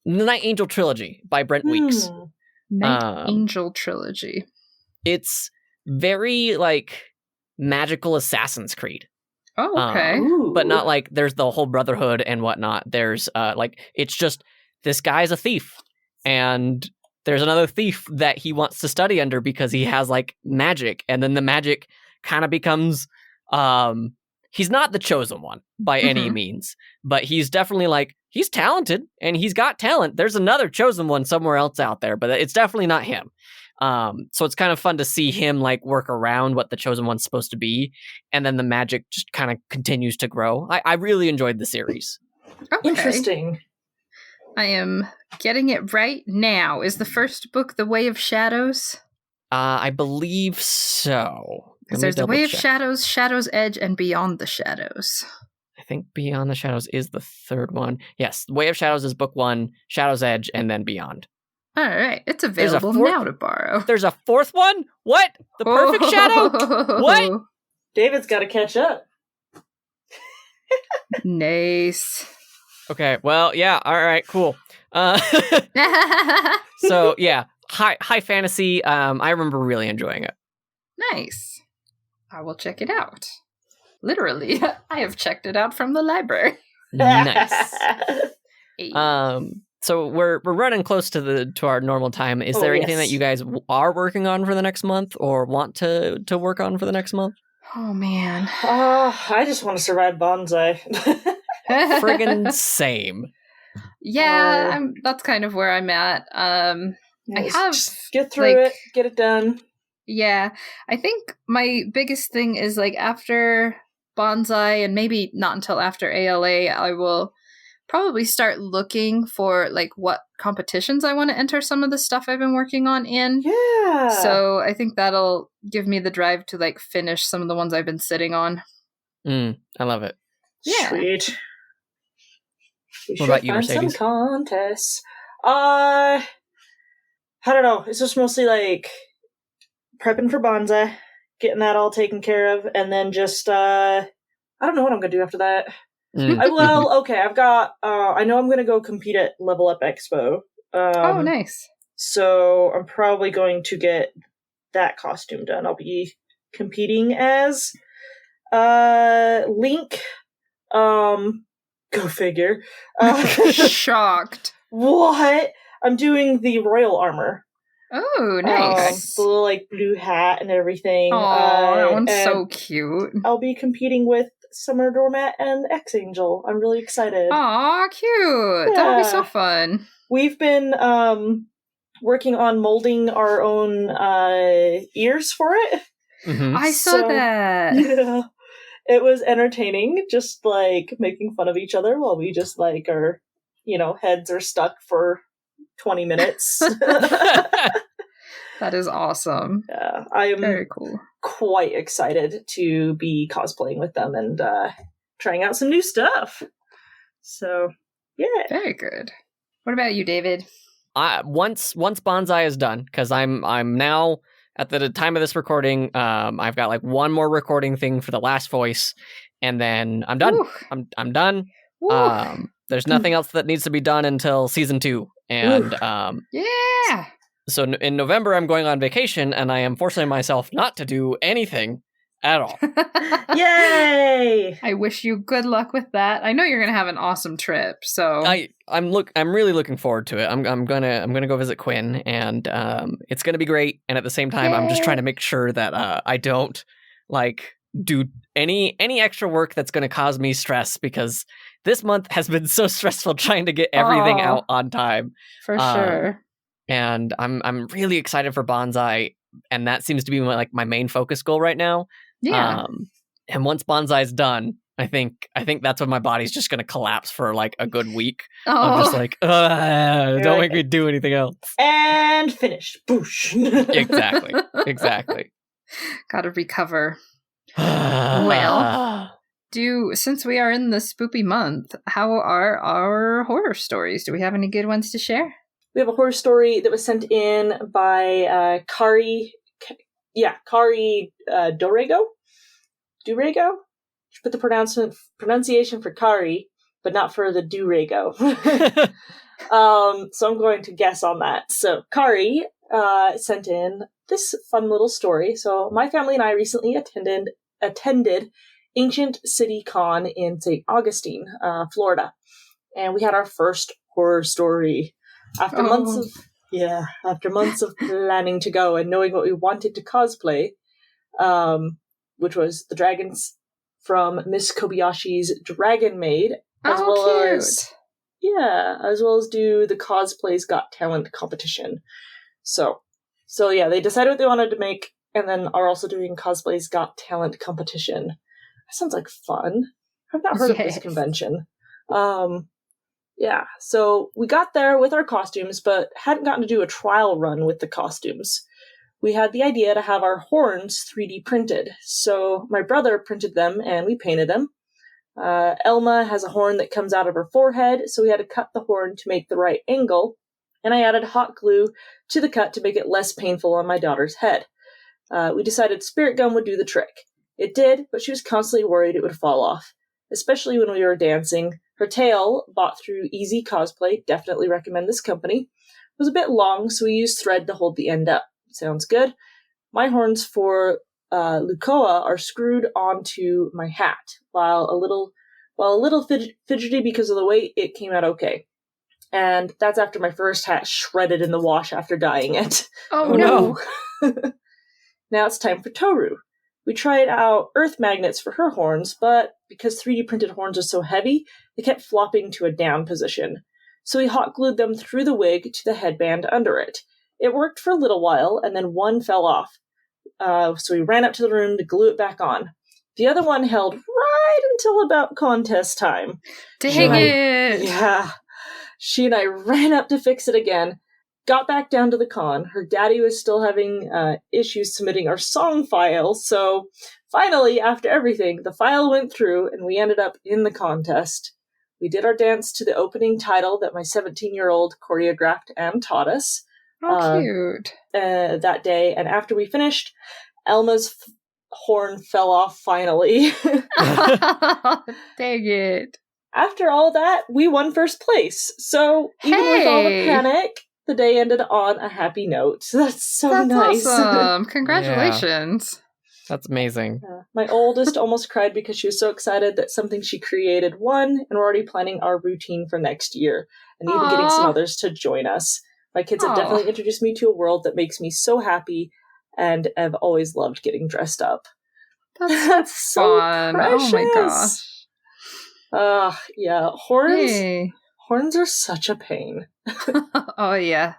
Night Angel trilogy by Brent Weeks. Night Angel trilogy. It's very like magical Assassin's Creed. Oh, okay. But not like there's the whole brotherhood and whatnot. There's like it's just this guy's a thief, and there's another thief that he wants to study under because he has like magic, and then the magic kind of becomes he's not the chosen one by any means, but he's definitely like he's talented and he's got talent. There's another chosen one somewhere else out there, but it's definitely not him. So it's kind of fun to see him like work around what the chosen one's supposed to be, and then the magic just kind of continues to grow. I really enjoyed the series. Okay. Interesting. I am getting it right now. Is the first book The Way of Shadows? I believe so. Because there's The Way of Shadows, Shadow's Edge, and Beyond the Shadows. I think Beyond the Shadows is the third one. Yes, The Way of Shadows is book 1, Shadow's Edge, and then Beyond. All right, it's available now to borrow. There's a fourth one? What? The Perfect Shadow? What? David's got to catch up. Nice. Okay, well, yeah, all right, cool. So, yeah, high fantasy. I remember really enjoying it. Nice. I will check it out. Literally, I have checked it out from the library. Nice. So we're running close to our normal time. Is there anything that you guys are working on for the next month or want to work on for the next month? Oh man. I just want to survive Banzai. Friggin' same. Yeah, that's kind of where I'm at. I have just get through it, get it done. Yeah, I think my biggest thing is like after Banzai, and maybe not until after ALA, I will probably start looking for like what competitions I want to enter some of the stuff I've been working on in. Yeah. So I think that'll give me the drive to like finish some of the ones I've been sitting on. I love it. Yeah. Sweet. What about you, Mercedes? Some contests. I don't know. It's just mostly like prepping for Banzai, getting that all taken care of, and then just I don't know what I'm gonna do after that. I've got I know I'm gonna go compete at Level Up Expo. Oh, nice. So I'm probably going to get that costume done. I'll be competing as Link. Go figure. Shocked. What? I'm doing the royal armor. Oh, nice. The little like blue hat and everything. Oh, that one's so cute. I'll be competing with Summer Doormat and X-Angel. I'm really excited. Aw, cute. Yeah. That'll be so fun. We've been working on molding our own ears for it. Mm-hmm. I saw that. Yeah. It was entertaining, just like making fun of each other while we just like our, heads are stuck for 20 minutes. That is awesome. Yeah, I am very cool. Quite excited to be cosplaying with them and trying out some new stuff. So, yeah. Very good. What about you, David? Once Banzai is done, because I'm now at the time of this recording, I've got like one more recording thing for the last voice, and then I'm done. I'm done. There's nothing else that needs to be done until season 2, and yeah. So in November, I'm going on vacation, and I am forcing myself not to do anything at all. Yay! I wish you good luck with that. I know you're gonna have an awesome trip. So I'm really looking forward to it. I'm gonna go visit Quinn, and it's gonna be great. And at the same time, I'm just trying to make sure that I don't like do any extra work that's gonna cause me stress, because this month has been so stressful trying to get everything out on time. For sure. And I'm really excited for Banzai, and that seems to be my main focus goal right now. Yeah. And once Banzai's done, I think that's when my body's just gonna collapse for like a good week. I'm just like, don't make me do anything else. And finish. Boosh. Exactly. Gotta recover. Well, since we are in the spoopy month, how are our horror stories? Do we have any good ones to share? We have a horror story that was sent in by Kari Dorego? Durego? Put the pronunciation for Kari, but not for the Durego. So I'm going to guess on that. So Kari sent in this fun little story. So my family and I recently attended Ancient City Con in St. Augustine, Florida. And we had our first horror story. After months of planning to go and knowing what we wanted to cosplay, which was the dragons from Miss Kobayashi's Dragon Maid, as well as do the Cosplays Got Talent competition. So they decided what they wanted to make, and then are also doing Cosplays Got Talent competition. That sounds like fun. I've not heard of this convention. So we got there with our costumes, but hadn't gotten to do a trial run with the costumes. We had the idea to have our horns 3D printed, so my brother printed them and we painted them. Elma has a horn that comes out of her forehead, so we had to cut the horn to make the right angle, and I added hot glue to the cut to make it less painful on my daughter's head. We decided spirit gum would do the trick. It did, but she was constantly worried it would fall off, especially when we were dancing. Her tail, bought through Easy Cosplay, definitely recommend this company, was a bit long, so we used thread to hold the end up. Sounds good. My horns for Lukoa are screwed onto my hat, while a little fidgety because of the weight, it came out okay. And that's after my first hat shredded in the wash after dyeing it. Oh no! Now it's time for Toru. We tried out earth magnets for her horns, but because 3D printed horns are so heavy, they kept flopping to a down position. So we hot glued them through the wig to the headband under it. It worked for a little while, and then one fell off. So we ran up to the room to glue it back on. The other one held right until about contest time. Dang it! She and I ran up to fix it again. Got back down to the con. Her daddy was still having issues submitting our song file, so finally, after everything, the file went through and we ended up in the contest. We did our dance to the opening title that my 17-year-old choreographed and taught us. Oh, cute. That day, and after we finished, Elma's horn fell off finally. Dang it. After all that, we won first place, so even with all the panic, the day ended on a happy note. That's nice. Awesome. Congratulations. Yeah. That's amazing. My oldest almost cried because she was so excited that something she created won, and we're already planning our routine for next year, and even getting some others to join us. My kids have definitely introduced me to a world that makes me so happy, and have always loved getting dressed up. That's so fun. Precious. Oh my gosh. Yeah. Horns. Yay. Horns are such a pain. Oh yeah.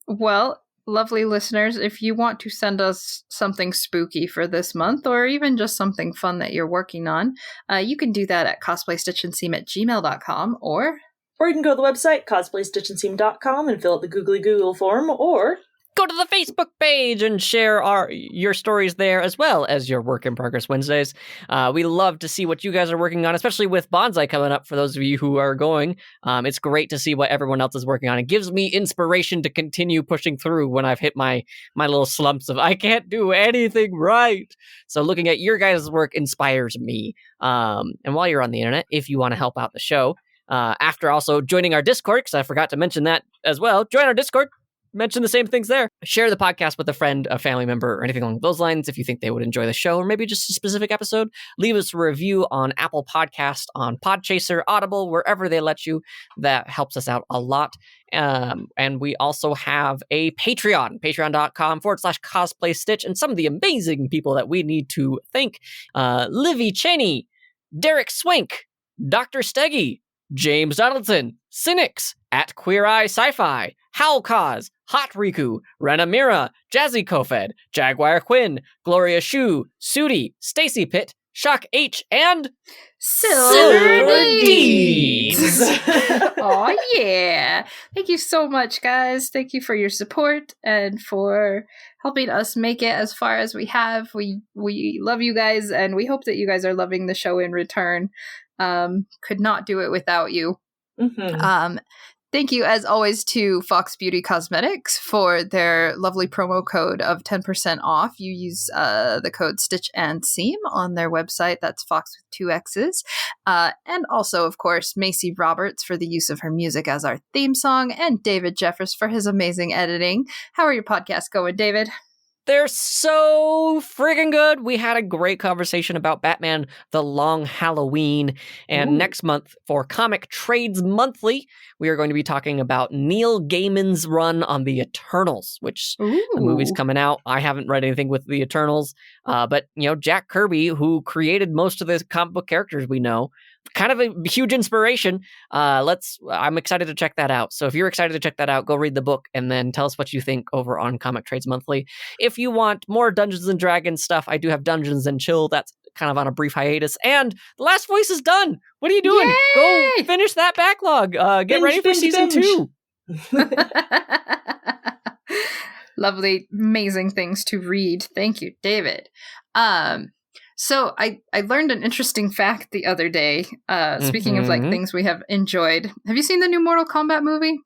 Well, lovely listeners, if you want to send us something spooky for this month, or even just something fun that you're working on, you can do that at cosplaystitchandseam@gmail.com, or you can go to the website, cosplaystitchandseam.com, and fill out the googly Google form, or go to the Facebook page and share your stories there, as well as your Work in Progress Wednesdays. We love to see what you guys are working on, especially with Banzai coming up for those of you who are going. It's great to see what everyone else is working on. It gives me inspiration to continue pushing through when I've hit my little slumps of I can't do anything right. So looking at your guys' work inspires me. And while you're on the internet, if you want to help out the show, after also joining our Discord, because I forgot to mention that as well, join our Discord. Mention the same things there. Share the podcast with a friend, a family member, or anything along those lines if you think they would enjoy the show, or maybe just a specific episode. Leave us a review on Apple Podcast, on Podchaser, Audible, wherever they let you. That helps us out a lot. And we also have a Patreon, patreon.com/cosplaystitch, and some of the amazing people that we need to thank. Livy Cheney, Derek Swink, Dr. Steggy, James Donaldson, Cynics, at Queer Eye Sci-Fi, Howlcause, Hot Riku, Rena Mira, Jazzy Kofed, Jaguar Quinn, Gloria Shu, Sudi, Stacy Pitt, Shock H, and Silver Deeds. Oh yeah. Thank you so much, guys. Thank you for your support and for helping us make it as far as we have. We love you guys, and we hope that you guys are loving the show in return. Could not do it without you. Mm-hmm. Thank you, as always, to Fox Beauty Cosmetics for their lovely promo code of 10% off. You use the code Stitch and Seam on their website. That's Fox with 2 X's. And also, of course, Macy Roberts for the use of her music as our theme song, and David Jeffers for his amazing editing. How are your podcasts going, David? They're so friggin' good. We had a great conversation about Batman The Long Halloween. And next month for Comic Trades Monthly, we are going to be talking about Neil Gaiman's run on the Eternals, which the movie's coming out. I haven't read anything with the Eternals, but Jack Kirby, who created most of the comic book characters we know, kind of a huge inspiration. I'm excited to check that out. So if you're excited to check that out, go read the book and then tell us what you think over on Comic Trades Monthly. If you want more Dungeons and Dragons stuff, I do have Dungeons and Chill. That's kind of on a brief hiatus. And The Last Voice is done. What are you doing? Yay! Go finish that backlog. Get ready for season 2. Lovely, amazing things to read. Thank you, David. So I learned an interesting fact the other day. Speaking of like things we have enjoyed. Have you seen the new Mortal Kombat movie?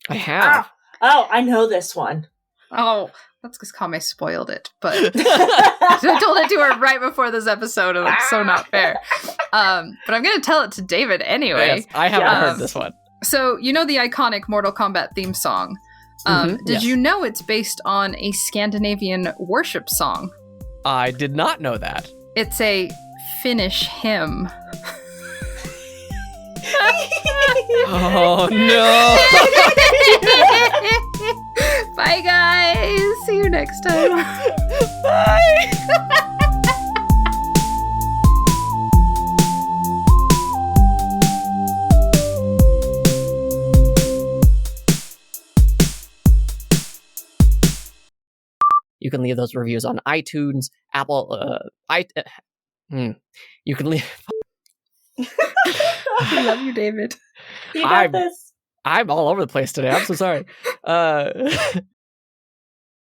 I have. Oh, I know this one. Oh, that's because Kame spoiled it. But I told it to her right before this episode, and it's so not fair. But I'm going to tell it to David anyway. Yes, I haven't heard this one. So, you know the iconic Mortal Kombat theme song? Did you know it's based on a Scandinavian worship song? I did not know that. It's a Finnish hymn. Oh, no. Bye, guys. See you next time. Bye. You can leave those reviews on iTunes, Apple, you can leave... I love you, David. You got this. I'm all over the place today. I'm so sorry.